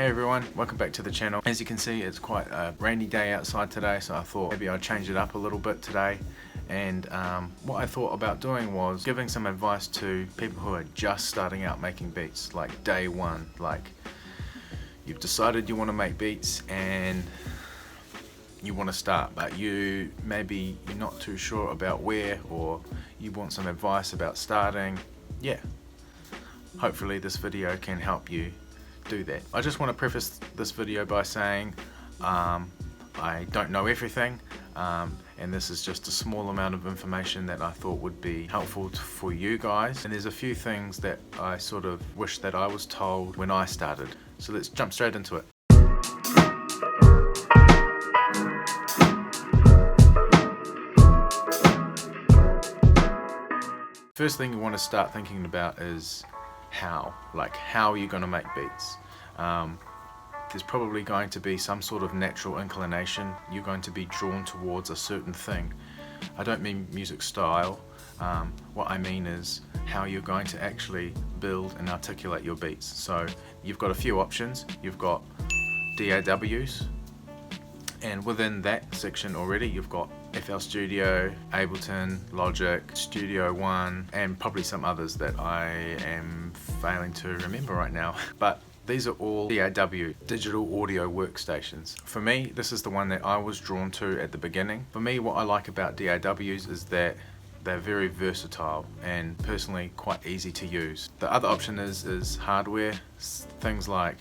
everyone, welcome back to the channel. As you can see, it's quite a rainy day outside today, so I thought maybe I'd change it up a little bit today. And what I thought about doing was giving some advice to people who are just starting out making beats, like day one. Like, you've decided you want to make beats and you want to start, but you're not too sure about where, or you want some advice about starting. Yeah, hopefully this video can help you do that. I just want to preface this video by saying I don't know everything, and this is just a small amount of information that I thought would be helpful for you guys. And there's a few things that I sort of wish that I was told when I started. So let's jump straight into it. First thing you want to start thinking about is how are you going to make beats? There's probably going to be some sort of natural inclination. You're going to be drawn towards a certain thing. I don't mean music style. What I mean is how you're going to actually build and articulate your beats. So you've got a few options. You've got DAWs, and within that section already you've got FL Studio, Ableton, Logic, Studio One, and probably some others that I am failing to remember right now. But these are all DAW, digital audio workstations. For me, this is the one that I was drawn to at the beginning. For me, what I like about DAWs is that they're very versatile and personally quite easy to use. The other option is hardware, things like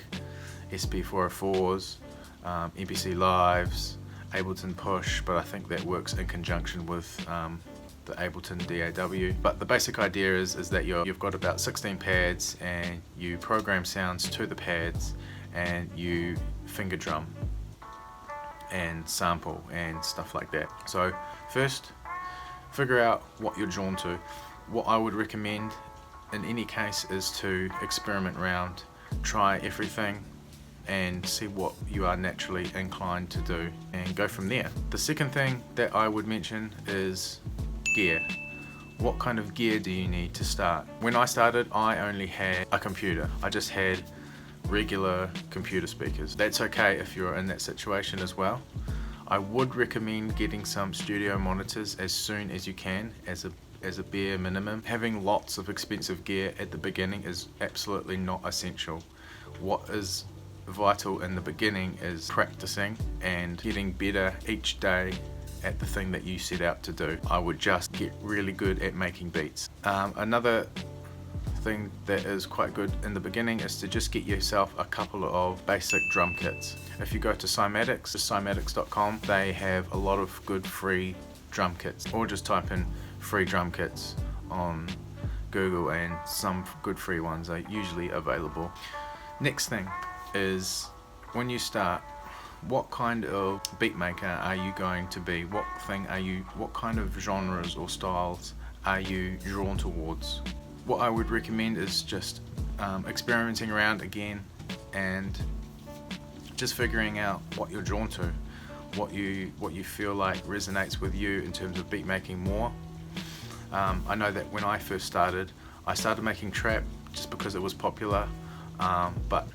SP404s, MPC Lives, Ableton Push, but I think that works in conjunction with the Ableton DAW. But the basic idea is that you've got about 16 pads, and you program sounds to the pads, and you finger drum and sample and stuff like that. So first, figure out what you're drawn to. What I would recommend in any case is to experiment around, try everything, and see what you are naturally inclined to do and go from there. The second thing that I would mention is gear. What kind of gear do you need to start? When I started, I only had a computer. I just had regular computer speakers. That's okay if you're in that situation as well. I would recommend getting some studio monitors as soon as you can, as a bare minimum. Having lots of expensive gear at the beginning is absolutely not essential. What is vital in the beginning is practicing and getting better each day at the thing that you set out to do. I would just get really good at making beats. Another thing that is quite good in the beginning is to just get yourself a couple of basic drum kits. If you go to cymatics.com, they have a lot of good free drum kits, or just type in free drum kits on Google and some good free ones are usually available. Next thing is, when you start, what kind of beat maker are you going to be? What kind of genres or styles are you drawn towards? What I would recommend is just experimenting around again and just figuring out what you're drawn to, what you feel like resonates with you in terms of beat making more. I know that when I first started, I started making trap just because it was popular, but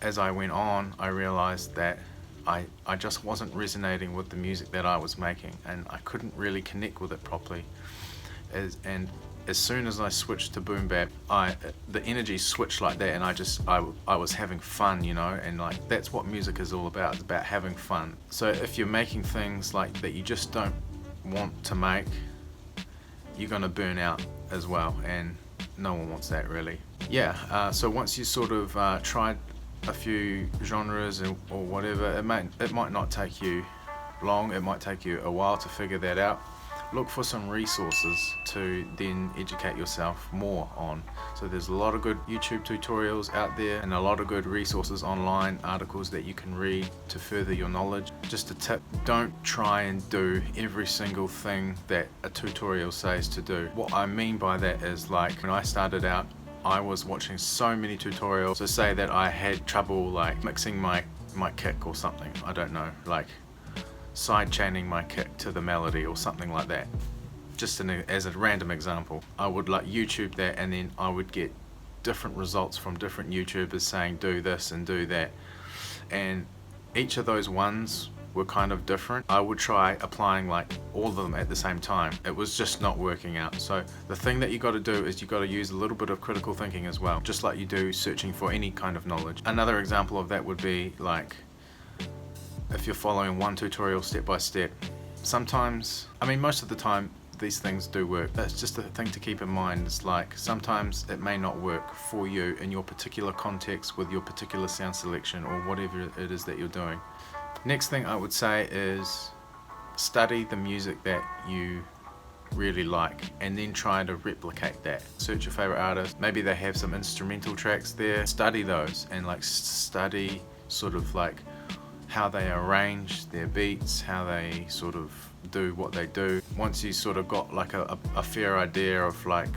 as I went on, I realized that I just wasn't resonating with the music that I was making, and I couldn't really connect with it properly. And as soon as I switched to boom bap, the energy switched like that, and I was having fun, you know, and like that's what music is all about. It's about having fun. So if you're making things like that you just don't want to make, you're gonna burn out as well, and no one wants that really. Yeah, so once you sort of tried a few genres or whatever, it might not take you long, it might take you a while to figure that out. Look for some resources to then educate yourself more on. So there's a lot of good YouTube tutorials out there and a lot of good resources online, articles that you can read to further your knowledge. Just a tip, don't try and do every single thing that a tutorial says to do. What I mean by that is, like, when I started out, I was watching so many tutorials to say that I had trouble like mixing my kick or something, I don't know, like side chaining my kick to the melody or something like that. Just as a random example, I would like YouTube that, and then I would get different results from different YouTubers saying do this and do that. and each of those ones were kind of different. I would try applying like all of them at the same time. It was just not working out. So the thing that you got to do is you got to use a little bit of critical thinking as well, just like you do searching for any kind of knowledge. Another example of that would be like if you're following one tutorial step by step. Sometimes, I mean most of the time, these things do work. That's just a thing to keep in mind. It's like sometimes it may not work for you in your particular context with your particular sound selection or whatever it is that you're doing. Next thing I would say is study the music that you really like and then try to replicate that. Search your favorite artist, maybe they have some instrumental tracks there, study those and like study sort of like how they arrange their beats, how they sort of do what they do. Once you sort of got like a fair idea of like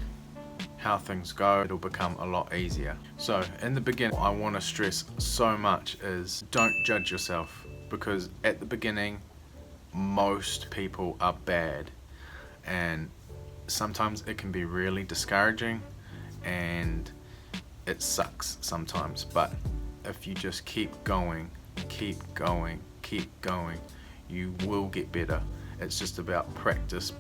how things go, it'll become a lot easier. So in the beginning, what I want to stress so much is don't judge yourself, because at the beginning most people are bad and sometimes it can be really discouraging and it sucks sometimes, but if you just keep going, you will get better. It's just about practice.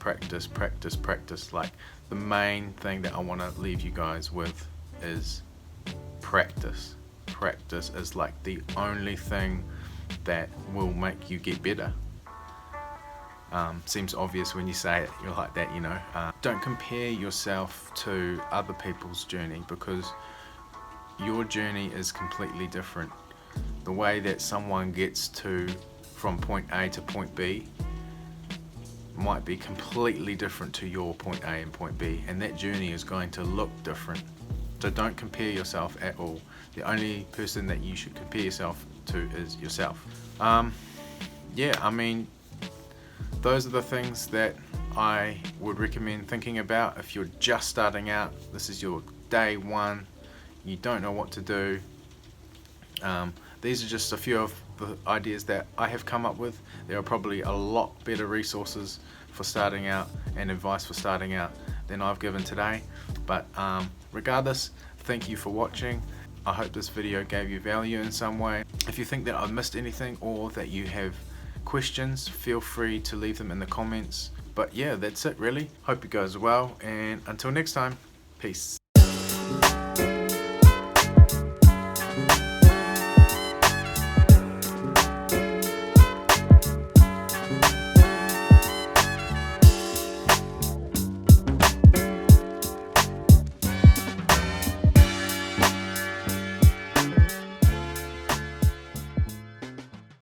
Like the main thing that I want to leave you guys with is practice. Practice is like the only thing that will make you get better. Seems obvious when you say it, you're like that, you know. Don't compare yourself to other people's journey, because your journey is completely different. The way that someone gets from point A to point B might be completely different to your point A and point B, and that journey is going to look different. So don't compare yourself at all. The only person that you should compare yourself to is yourself. Yeah, I mean, those are the things that I would recommend thinking about if you're just starting out. This is your day one, you don't know what to do. These are just a few of the ideas that I have come up with. There are probably a lot better resources for starting out and advice for starting out than I've given today, but regardless, thank you for watching. I hope this video gave you value in some way. If you think that I've missed anything or that you have questions, feel free to leave them in the comments. But yeah, that's it really. Hope it goes well, and until next time, peace.